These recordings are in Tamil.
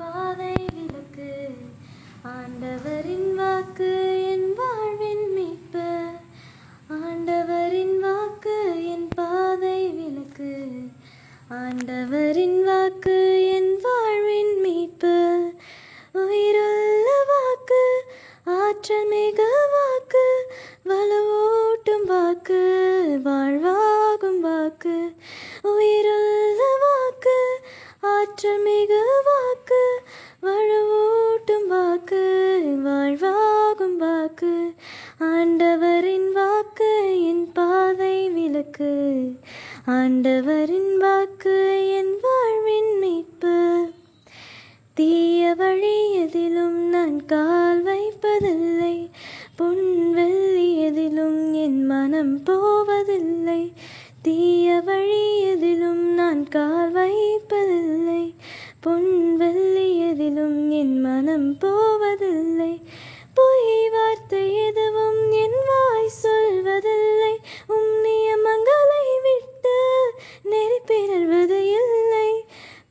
பாதை விளக்கு. ஆண்டவரின் வாக்கு என் வாழ்வின் மீட்பு. ஆண்டவரின் வாக்கு என் பாதை விளக்கு. ஆண்டவரின் வாக்கு என் வாழ்வின் மீட்பு. உயிருள்ள வாக்கு, ஆற்றல் மிகு வாக்கு, வலுவூட்டும் வாக்கு, வாழ்வாகும் வாக்கு. உயிருள்ள வாக்கு, ஆற்றல் மிகு வாக்கு, வலுவூட்டும் வாக்கு, வாழ்வாகும் வாக்கு. ஆண்டவரின் வாக்கு என் பாதை விளக்கு. ஆண்டவரின் வாக்கு என் வாழ்வின் மீட்பு. தீய வழி எதிலும் நான் கால் வைப்பதில்லை. பொன் வெள்ளி எதிலும் என் மனம் போவதில்லை. தீய வழி எதிலும் நான் கால் வைப்பதில்லை. பொன் வெள்ளி எதிலும் என் மனம் போவதில்லை. பொய் வார்த்தை எதுவும் என் வாய் சொல்வதில்லை. நியமங்களை விட்டு நெறி பிறழ்வது இல்லை.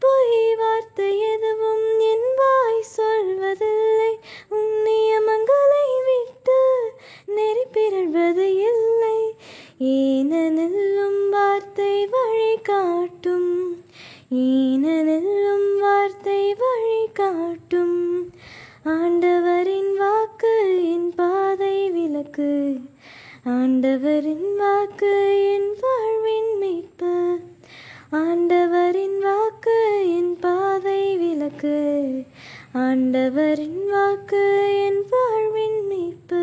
பொய் வார்த்தை எதுவும் என் வாய் சொல்வதில்லை. நியமங்களை விட்டு நெறி பிறழ்வது இல்லை. ஏனெனும் வார்த்தை வழி காட்டும். ஏனெனும் வார்த்தை வழி காட்டும். ஆண்டவரின் வாக்கு என் பாதை விளக்கு. ஆண்டவரின் வாக்கு என் வாழ்வின் மீட்பு. ஆண்டவரின் வாக்கு என் பாதை விளக்கு. ஆண்டவரின் வாக்கு என் வாழ்வின் மீட்பு.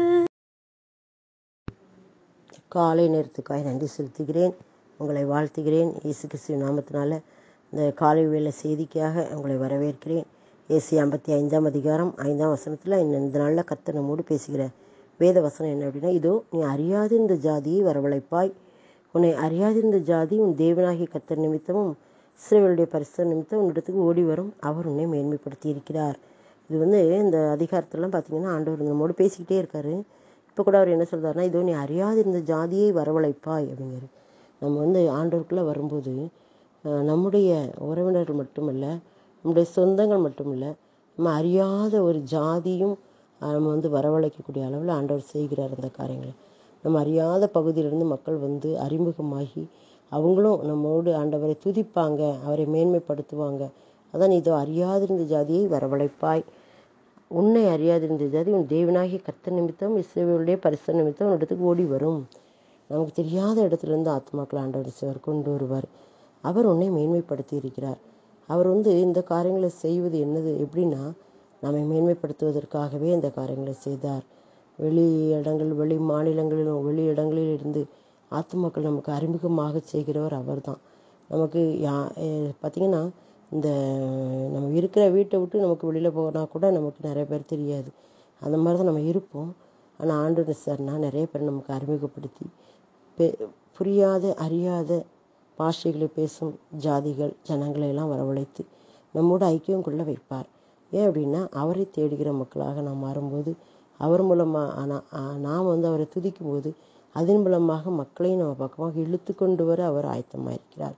காலை நேரத்துக்காய் நன்றி செலுத்துகிறேன். உங்களை வாழ்த்துகிறேன். இயேசு கிறிஸ்துவின் நாமத்தினால இந்த காலை வேளை செய்திக்காக உங்களை வரவேற்கிறேன். ஏசாயா 55 அதிகாரம் 5 வசனத்தில் இந்த நாளில் கர்த்தர் நம்மோடு பேசுகிற வேத வசனம் என்ன அப்படின்னா, இதோ நீ அறியாதிருந்த ஜாதியை வரவழைப்பாய். உன்னை அறியாதிருந்த ஜாதி உன் தேவனாகிய கர்த்தர் நிமித்தமும் இஸ்ரவேலுடைய பரிசுத்தர் நிமித்தம் உன்னிடத்துக்கு ஓடி வரும். அவர் உன்னை மேன்மைப்படுத்தி இருக்கிறார். இது இந்த அதிகாரத்திலாம் பார்த்தீங்கன்னா ஆண்டவர் நம்மோடு பேசிக்கிட்டே இருக்காரு. இப்போ கூட அவர் என்ன சொல்கிறாருன்னா, இதோ நீ அறியாதிருந்த ஜாதியை வரவழைப்பாய் அப்படிங்கிறார். நம்ம ஆண்டவருக்குள்ளே வரும்போது நம்முடைய உறவினர்கள் மட்டுமல்ல, நம்முடைய சொந்தங்கள் மட்டுமில்ல, நம்ம அறியாத ஒரு ஜாதியும் நம்ம வரவழைக்கக்கூடிய அளவில் ஆண்டவர் செய்கிறார் அந்த காரியங்களை. நம்ம அறியாத பகுதியிலிருந்து மக்கள் அறிமுகமாகி அவங்களும் நம்மோடு ஆண்டவரை துதிப்பாங்க, அவரை மேன்மைப்படுத்துவாங்க. அதான் இதோ அறியாதிருந்த ஜாதியை வரவழைப்பாய். உன்னை அறியாதிருந்த ஜாதி உன் தேவனாகிய கர்த்தர் நிமித்தம் இஸ்ரவேலுடைய பரிசுத்தர் நிமித்தம் உன்னிடத்துக்கு ஓடி வரும். நமக்கு தெரியாத இடத்துலேருந்து ஆத்மாக்கள் ஆண்டவர் கொண்டு வருவார். அவர் உன்னை மேன்மைப்படுத்தி இருக்கிறார். அவர் இந்த காரியங்களை செய்வது எப்படின்னா, நம்மை மேன்மைப்படுத்துவதற்காகவே இந்த காரியங்களை செய்தார். வெளி மாநிலங்களிலும் வெளி இடங்களில் இருந்து ஆத்துமாக்கள் நமக்கு அறிமுகமாக செய்கிறவர் அவர் தான். நமக்கு பார்த்திங்கன்னா நம்ம இருக்கிற வீட்டை விட்டு நமக்கு வெளியில் போனால் கூட நமக்கு நிறைய பேர் தெரியாது. அந்த மாதிரி தான் நம்ம இருப்போம். ஆனால் ஆண்டவர் சார்னா நிறைய பேர் நமக்கு அறிமுகப்படுத்தி புரியாத அறியாத பாஷைகளை பேசும் ஜாதிகள் ஜனங்களை எல்லாம் வரவழைத்து நம்மோட ஐக்கியம் கொள்ள வைப்பார். ஏன் அப்படின்னா, அவரை தேடுகிற மக்களாக நாம் மாறும்போது, அவர் மூலமாக நாம் அவரை துதிக்கும் போது அதன் மூலமாக மக்களையும் நம்ம பக்கமாக இழுத்து கொண்டு வர அவர் ஆயத்தமாக இருக்கிறார்.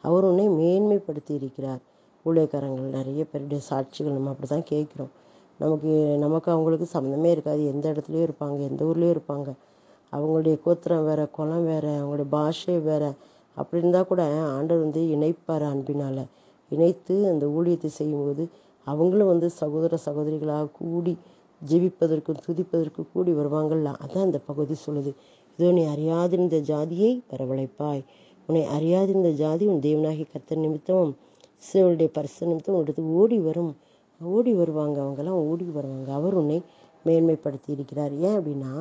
அவர் உன்னை மேன்மைப்படுத்தி இருக்கிறார். ஊழியக்காரங்கள் நிறைய பேருடைய சாட்சிகள் நம்ம அப்படி தான் கேட்குறோம். நமக்கு அவங்களுக்கு சம்மந்தமே இருக்காது. எந்த இடத்துலையும் இருப்பாங்க, எந்த ஊர்லேயும் இருப்பாங்க. அவங்களுடைய கோத்திரம் வேறு, குலம் வேறு, அவங்களுடைய பாஷை வேறு. அப்படி இருந்தால் கூட ஆண்டவர் இணைப்பார். அன்பினால் இணைத்து அந்த ஊழியத்தை செய்யும்போது அவங்களும் சகோதர சகோதரிகளாக கூடி ஜெபிப்பதற்கும் துதிப்பதற்கு கூடி வருவாங்கள்ல. அதான் இந்த பகுதி சொல்லுது. இதோ நீ அறியாதிருந்த ஜாதியை வரவழைப்பாய். உன்னை அறியாதிருந்த ஜாதி உன் தேவனாகிய கர்த்தர் நிமித்தமும் இஸ்ரவேலுடைய பரிசுத்தர் நிமித்தம் உன்னிடத்துக்கு ஓடி வருவாங்க. அவங்கெல்லாம் ஓடி வருவாங்க. அவர் உன்னை மேன்மைப்படுத்தி இருக்கிறார். ஏன் அப்படின்னா,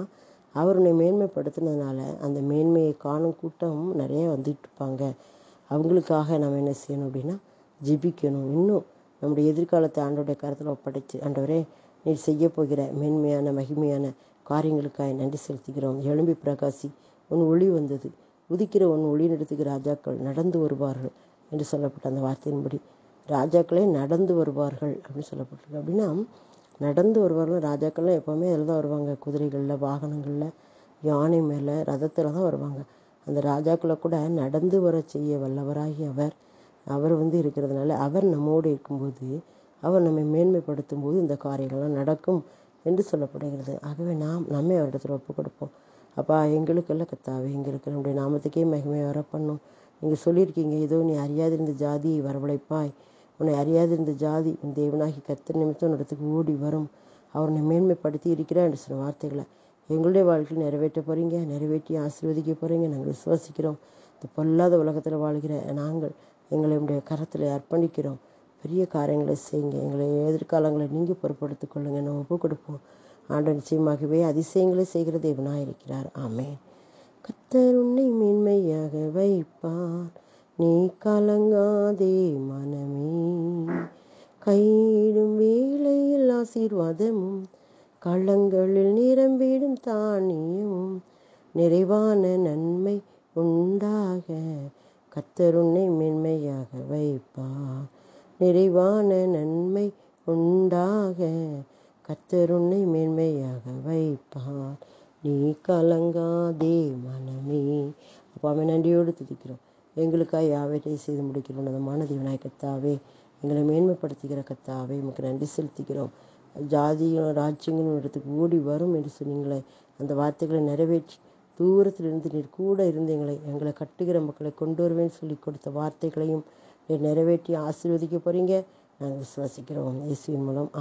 அவர் உன்னை மேன்மைப்படுத்தினதுனால அந்த மேன்மையை காணும் கூட்டம் நிறைய வந்துட்டு இருப்பாங்க. அவங்களுக்காக நம்ம என்ன செய்யணும் அப்படின்னா, ஜெபிக்கணும். இன்னும் நம்முடைய எதிர்காலத்தை ஆண்டவருடைய கருத்தில் ஒப்படைச்சு, ஆண்டவரே நீர் செய்ய போகிற மேன்மையான மகிமையான காரியங்களுக்காக நன்றி செலுத்துகிறோம். எழும்பி பிரகாசி, உன் ஒளி வந்தது. உதிக்கிற உன் ஒளி நடத்துகிற ராஜாக்கள் நடந்து வருவார்கள் என்று சொல்லப்பட்ட அந்த வார்த்தையின்படி ராஜாக்களே நடந்து வருவார்கள் அப்படின்னு சொல்லப்பட்டிருக்கு. அப்படின்னா நடந்து வருவார்கள். ராஜாக்கள்லாம் எப்போவுமே அதில் தான் வருவாங்க. குதிரைகளில், வாகனங்களில், யானை மேலே, ரதத்தில் தான் வருவாங்க. அந்த ராஜாக்களை கூட நடந்து வர செய்ய வல்லவராகி அவர் இருக்கிறதுனால அவர் நம்மோடு இருக்கும்போது அவர் நம்மை மேன்மைப்படுத்தும் போது இந்த காரியங்கள்லாம் நடக்கும் என்று சொல்லப்படுகிறது. ஆகவே நாம் நம்மை அவரிடத்தில் ஒப்புக் கொடுப்போம். அப்பா, எங்களுக்கெல்லாம் கத்தாவே, எங்களுக்கு நம்முடைய நாமத்துக்கே மகிமை வர பண்ணும். நீங்கள் சொல்லியிருக்கீங்க, ஏதோ நீ அறியாதிருந்த ஜாதியை வரவழைப்பாய், உன்னை அறியாதிருந்த ஜாதி உன் தேவனாகி கர்த்தர் நிமித்தம் உன்னிடத்துக்கு ஓடி வரும், அவர் உன்னை மேன்மைப்படுத்தி இருக்கிறார் என்று சொன்ன வார்த்தைகளை எங்களுடைய வாழ்க்கையில் நிறைவேற்ற போகிறீங்க, நிறைவேற்றி ஆசீர்வதிக்க போகிறீங்க. நாங்கள் விசுவாசிக்கிறோம். இந்த பொல்லாத உலகத்தில் வாழ்கிற நாங்கள் எங்களுடைய கரத்தில் அர்ப்பணிக்கிறோம். பெரிய காரியங்களை செய்யுங்க, எங்களை எதிர்காலங்களை நீங்கள் பொறுப்படுத்திக் கொள்ளுங்க. நம்ம ஒப்புக் கொடுப்போம். ஆண்டவர் நிச்சயமாகவே அதிசயங்களை செய்கிற தேவனாக இருக்கிறார். ஆமென். கர்த்தர் உன்னை மேன்மையாக வைப்பார், நீ கலங்காதே மனமே. கையிடும் வேளையில் ஆசீர்வாதமும், களங்களில் நிரம்பிடும் தானியமும், நிறைவான நன்மை உண்டாக கர்த்தர் உன்னை மேன்மையாக வைப்பார். நிறைவான நன்மை உண்டாக கர்த்தர் உன்னை மேன்மையாக வைப்பார், நீ கலங்காதே மனமே. அப்பாவை நன்றியோடு துதிக்கிறோம். எங்களுக்காக யாவற்றை செய்து முடிக்கிறோம். அந்த தேவனாய் கர்த்தாவே, எங்களை மேன்மைப்படுத்துகிற கர்த்தாவே, உமக்கு நன்றி செலுத்துகிறோம். ஜாதியும் ராஜ்யங்களும் இடத்துக்கு ஓடி வரும் என்று சொன்னீங்களே, அந்த வார்த்தைகளை நிறைவேற்றி தூரத்திலிருந்து நீர் கூட இருந்து எங்களை கட்டுகிற மக்களை கொண்டு வருவேன்னு சொல்லி கொடுத்த வார்த்தைகளையும் நீர் நிறைவேற்றி ஆசீர்வதிக்க போகிறீங்க. நாங்கள் விசுவாசிக்கிறோம். இயேசுவின் மூலம்